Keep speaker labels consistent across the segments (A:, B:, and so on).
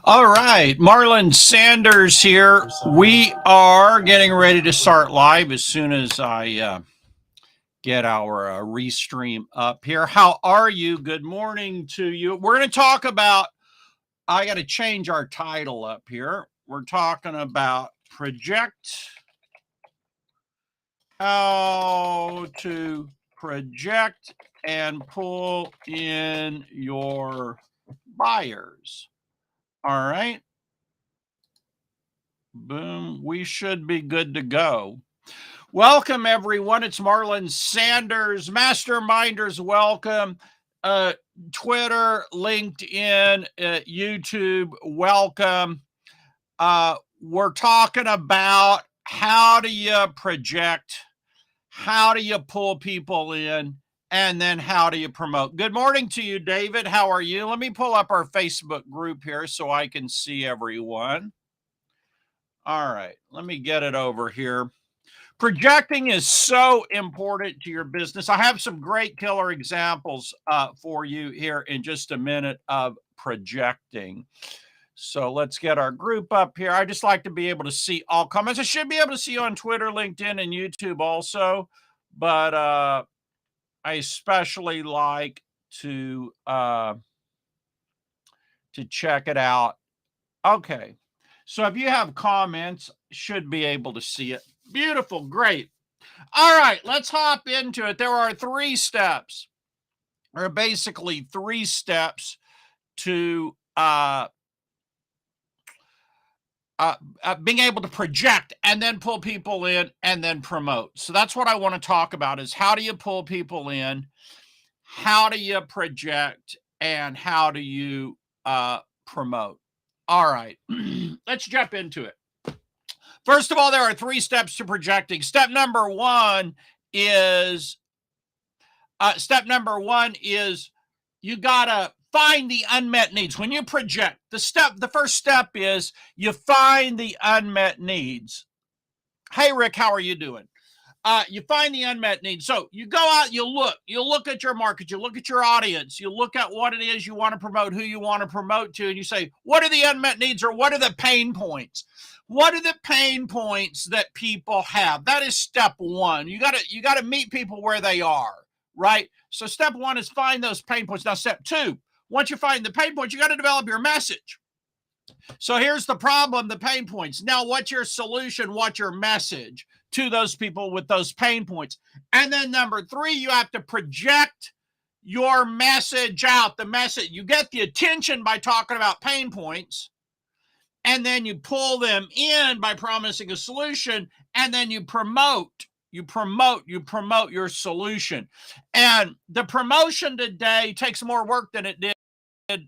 A: All right, Marlon Sanders here. We are getting ready to start live as soon as I get our restream up here. How are you? Good morning to you. We're going to talk about, I got to change our title up here. We're talking about how to project and pull in your buyers. All right. Boom. We should be good to go. Welcome, everyone. It's Marlon Sanders. Masterminders, welcome. Twitter, LinkedIn, YouTube, welcome. We're talking about how do you project, how do you pull people in, and then how do you promote. Good morning to you, David. How are you? Let me pull up our Facebook group here so I can see everyone. All right, let me get it over here. Projecting is so important to your business. I have some great killer examples for you here in just a minute of projecting. So let's get our group up here. I just like to be able to see all comments. I should be able to see you on Twitter, LinkedIn, and YouTube also, but I especially like to check it out. Okay, so if you have comments, should be able to see it. Beautiful, great. All right, let's hop into it. There are 3 steps, or basically 3 steps to being able to project and then pull people in and then promote. So that's what I want to talk about is how do you pull people in, how do you project, and how do you promote. All right, let's jump into it. First of all, there are 3 steps to projecting. Step number one is you gotta find the unmet needs. When you project, the first step is you find the unmet needs. Hey, Rick, how are you doing? You find the unmet needs. So you go out, you look at your market, you look at your audience, you look at what it is you want to promote, who you want to promote to, and you say, what are the unmet needs or what are the pain points? What are the pain points that people have? That is step one. You gotta meet people where they are, right? So step one is find those pain points. Now, step two, once you find the pain points, you got to develop your message. So here's the problem, the pain points. Now, what's your solution? What's your message to those people with those pain points? And then number 3, you have to project your message out. The message, you get the attention by talking about pain points, and then you pull them in by promising a solution, and then you promote your solution. And the promotion today takes more work than it did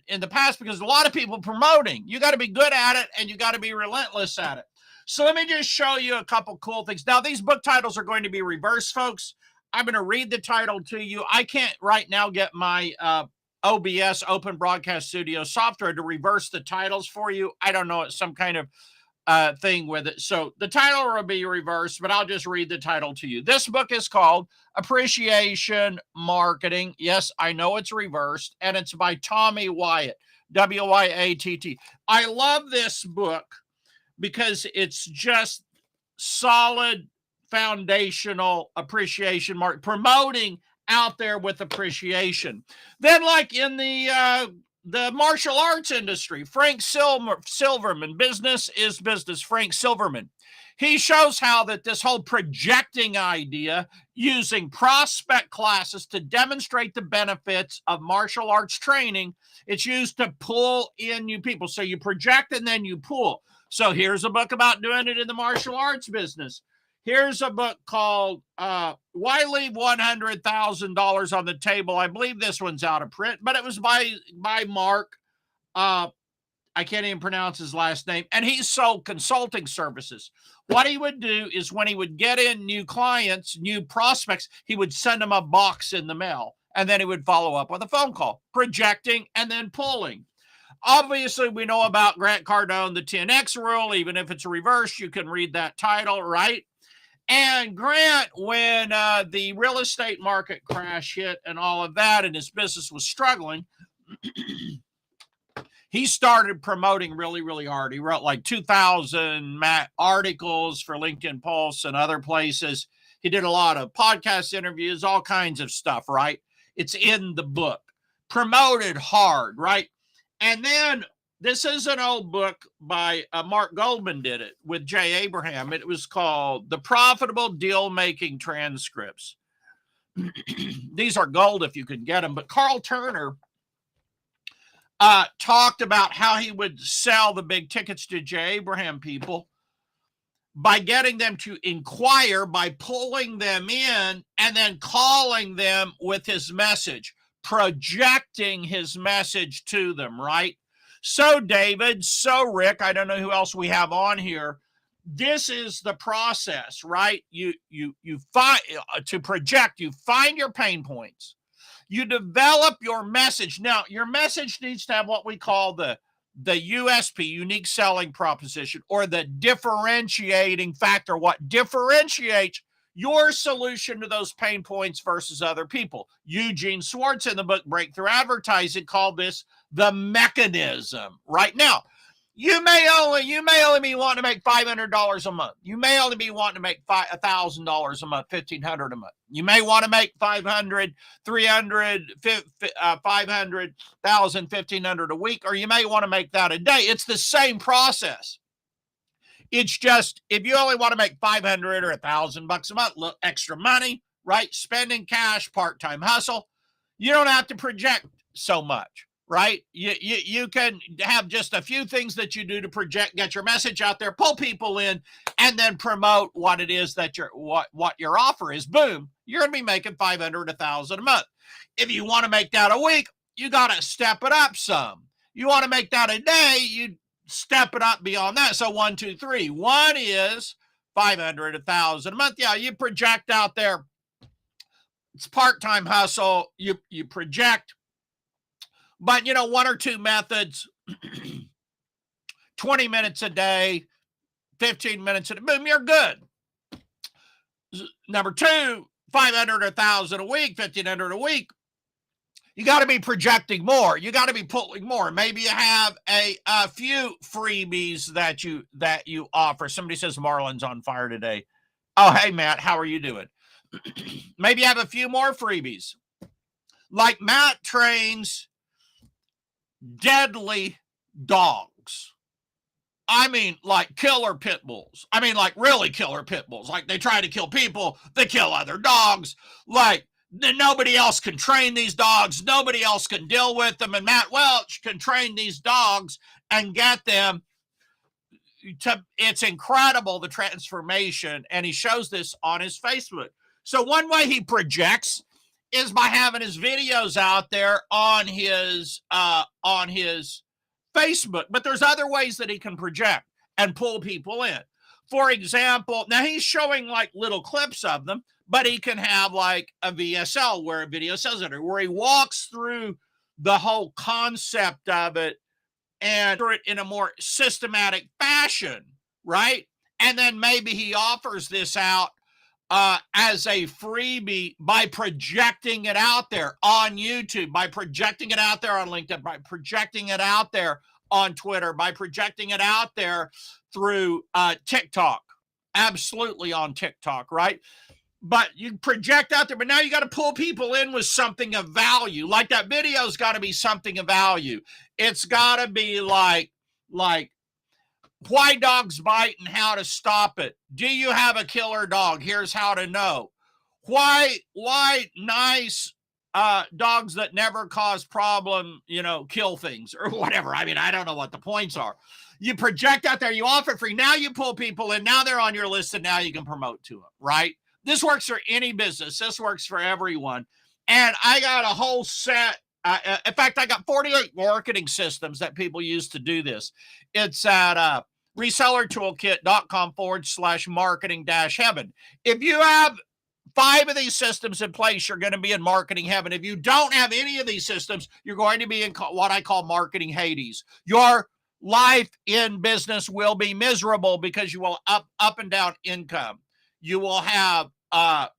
A: in the past because a lot of people promoting. You got to be good at it and you got to be relentless at it. So let me just show you a couple cool things. Now, these book titles are going to be reversed, folks. I'm going to read the title to you. I can't right now get my OBS, Open Broadcast Studio software to reverse the titles for you. I don't know. It's some kind of thing with it. So the title will be reversed, but I'll just read the title to you. This book is called Appreciation Marketing. Yes, I know it's reversed, and it's by Tommy Wyatt, W-Y-A-T-T. I love this book because it's just solid foundational appreciation market, promoting out there with appreciation. Then, like in the martial arts industry, Frank Silverman, Business is Business, Frank Silverman. He shows how that this whole projecting idea, using prospect classes to demonstrate the benefits of martial arts training, it's used to pull in new people. So you project and then you pull. So here's a book about doing it in the martial arts business. Here's a book called Why Leave $100,000 on the Table. I believe this one's out of print, but it was by Mark. I can't even pronounce his last name. And he sold consulting services. What he would do is when he would get in new clients, new prospects, he would send them a box in the mail. And then he would follow up with a phone call, projecting and then pulling. Obviously, we know about Grant Cardone, the 10X rule. Even if it's reversed, you can read that title, right? And Grant, when the real estate market crash hit and all of that, and his business was struggling, he started promoting really, really hard. He wrote like 2,000 articles for LinkedIn Pulse and other places. He did a lot of podcast interviews, all kinds of stuff, right? It's in the book. Promoted hard, right? And then this is an old book by Mark Goldman did it with Jay Abraham. It was called The Profitable Deal-Making Transcripts. These are gold if you can get them. But Carl Turner talked about how he would sell the big tickets to Jay Abraham people by getting them to inquire, by pulling them in and then calling them with his message, projecting his message to them, right? So David, so Rick, I don't know who else we have on here. This is the process, right? You find to project, you find your pain points. You develop your message. Now, your message needs to have what we call the the USP, unique selling proposition, or the differentiating factor, what differentiates your solution to those pain points versus other people. Eugene Schwartz in the book Breakthrough Advertising called this the mechanism. Right now, you may only be wanting to make $500 a month. You may only be wanting to make $1,000 a month, $1,500 a month. You may want to make 500, 300, 500, 1,000, 1,500 a week, or you may want to make that a day. It's the same process. It's just, if you only want to make 500 or $1,000 a month, look, extra money, right? Spending cash, part-time hustle. You don't have to project so much, right? You can have just a few things that you do to project, get your message out there, pull people in, and then promote what it is that what your offer is. Boom, you're going to be making 500, 1,000 a month. If you want to make that a week, you got to step it up some. You want to make that a day, you step it up beyond that. So 1, 2, 3. One is 500, 1,000 a month. Yeah, you project out there. It's part-time hustle. You project. But, you know, 1 or 2 methods, 20 minutes a day, 15 minutes a day, boom, you're good. Number 2, 500 or 1,000 a week, 1,500 a week. You got to be projecting more. You got to be pulling more. Maybe you have a few freebies that you offer. Somebody says Marlon's on fire today. Oh, hey, Matt, how are you doing? Maybe you have a few more freebies. Like Matt trains deadly dogs. I mean, like killer pit bulls. I mean, like really killer pit bulls. Like they try to kill people, they kill other dogs. Like nobody else can train these dogs. Nobody else can deal with them. And Matt Welch can train these dogs and get them to, it's incredible, the transformation. And he shows this on his Facebook. So one way he projects is by having his videos out there on his Facebook. But there's other ways that he can project and pull people in. For example, now he's showing like little clips of them, but he can have like a VSL, where a video sales editor, where he walks through the whole concept of it and in a more systematic fashion, right? And then maybe he offers this out as a freebie by projecting it out there on YouTube, by projecting it out there on LinkedIn, by projecting it out there on Twitter, by projecting it out there through TikTok. Absolutely on TikTok, right? But you project out there, but now you got to pull people in with something of value. Like that video's got to be something of value. It's got to be like why dogs bite and how to stop it. Do you have a killer dog? Here's how to know. Why nice dogs that never cause problem, kill things or whatever. I mean, I don't know what the points are. You project out there, you offer free. Now you pull people in. Now they're on your list, and now you can promote to them, right? This works for any business. This works for everyone. And I got a whole set. In fact, I got 48 marketing systems that people use to do this. It's at resellertoolkit.com/marketing-heaven. If you have 5 of these systems in place, you're going to be in marketing heaven. If you don't have any of these systems, you're going to be in what I call marketing Hades. Your life in business will be miserable because you will up and down income. You will have a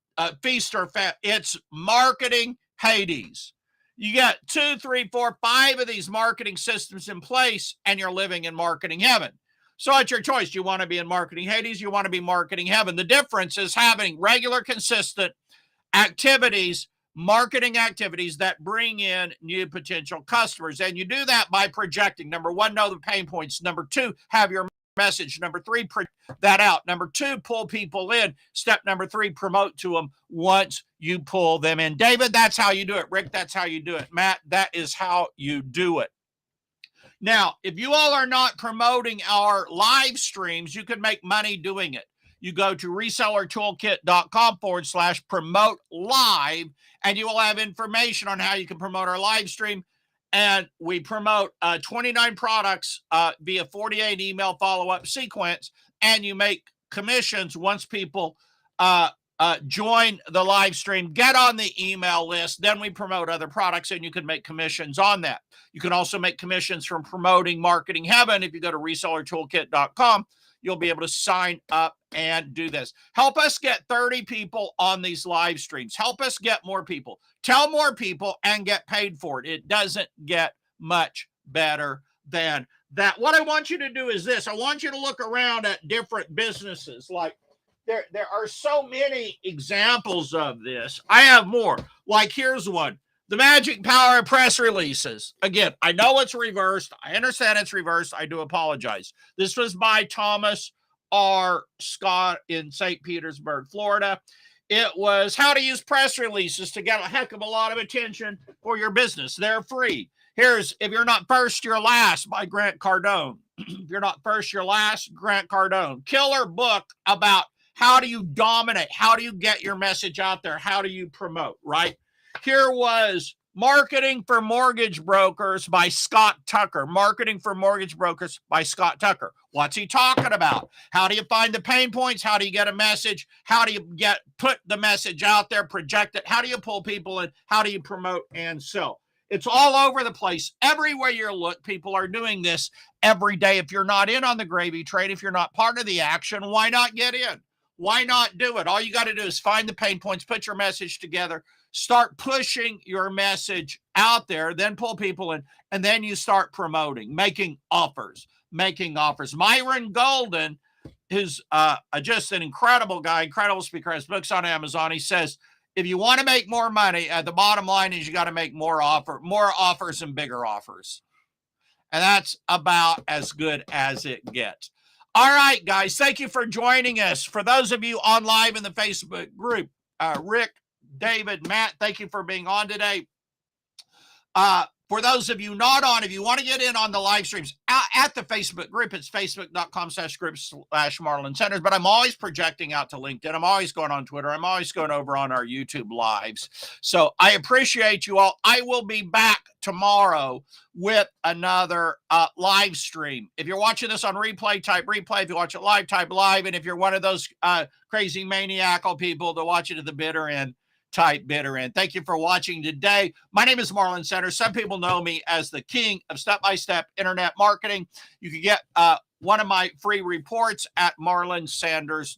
A: feast or fat. It's marketing Hades. You got 2, 3, 4, 5 of these marketing systems in place, and you're living in marketing heaven. So it's your choice. You want to be in marketing Hades, you want to be marketing heaven. The difference is having regular, consistent activities, marketing activities that bring in new potential customers. And you do that by projecting. Number 1, know the pain points. Number 2, have your message. Number 3, print that out. Number 2, pull people in. Step number 3, promote to them once you pull them in. David, that's how you do it. Rick, that's how you do it. Matt, that is how you do it. Now, if you all are not promoting our live streams, you can make money doing it. You go to resellertoolkit.com/promote live, and you will have information on how you can promote our live stream. And we promote 29 products via 48 email follow-up sequence, and you make commissions once people join the live stream, get on the email list. Then we promote other products and you can make commissions on that. You can also make commissions from promoting Marketing Heaven. If you go to resellertoolkit.com, you'll be able to sign up and do this. Help us get 30 people on these live streams. Help us get more people. Tell more people and get paid for it. It doesn't get much better than that. What I want you to do is this. I want you to look around at different businesses. Like there are so many examples of this. I have more. Like here's one. The magic power of press releases. Again, I know it's reversed. I understand it's reversed. I do apologize. This was by Thomas R. Scott in St. Petersburg, Florida. It was how to use press releases to get a heck of a lot of attention for your business. They're free. Here's If You're Not First, You're Last by Grant Cardone. If You're Not First, You're Last, Grant Cardone. Killer book about how do you dominate? How do you get your message out there? How do you promote, right? Here was Marketing for Mortgage Brokers by Scott Tucker. Marketing for Mortgage Brokers by Scott Tucker. What's he talking about? How do you find the pain points? How do you get a message? How do you put the message out there, project it? How do you pull people in? How do you promote and sell? It's all over the place. Everywhere you look, people are doing this every day. If you're not in on the gravy train, if you're not part of the action, why not get in? Why not do it? All you got to do is find the pain points, put your message together, start pushing your message out there, then pull people in, and then you start promoting, making offers. Myron Golden, who's just an incredible guy, incredible speaker, has books on Amazon. He says, if you want to make more money, the bottom line is you got to make more offers and bigger offers. And that's about as good as it gets. All right, guys, thank you for joining us. For those of you on live in the Facebook group, Rick, David, Matt, thank you for being on today. For those of you not on, if you want to get in on the live streams at the Facebook group, it's facebook.com/group/Marlon Sanders. But I'm always projecting out to LinkedIn. I'm always going on Twitter. I'm always going over on our YouTube lives. So I appreciate you all. I will be back tomorrow with another live stream. If you're watching this on replay, type replay. If you watch it live, type live. And if you're one of those crazy maniacal people that watch it at the bitter end, type bitter end. Thank you for watching today. My name is Marlon Sanders. Some people know me as the king of step-by-step internet marketing. You can get one of my free reports at marlonsanders.com.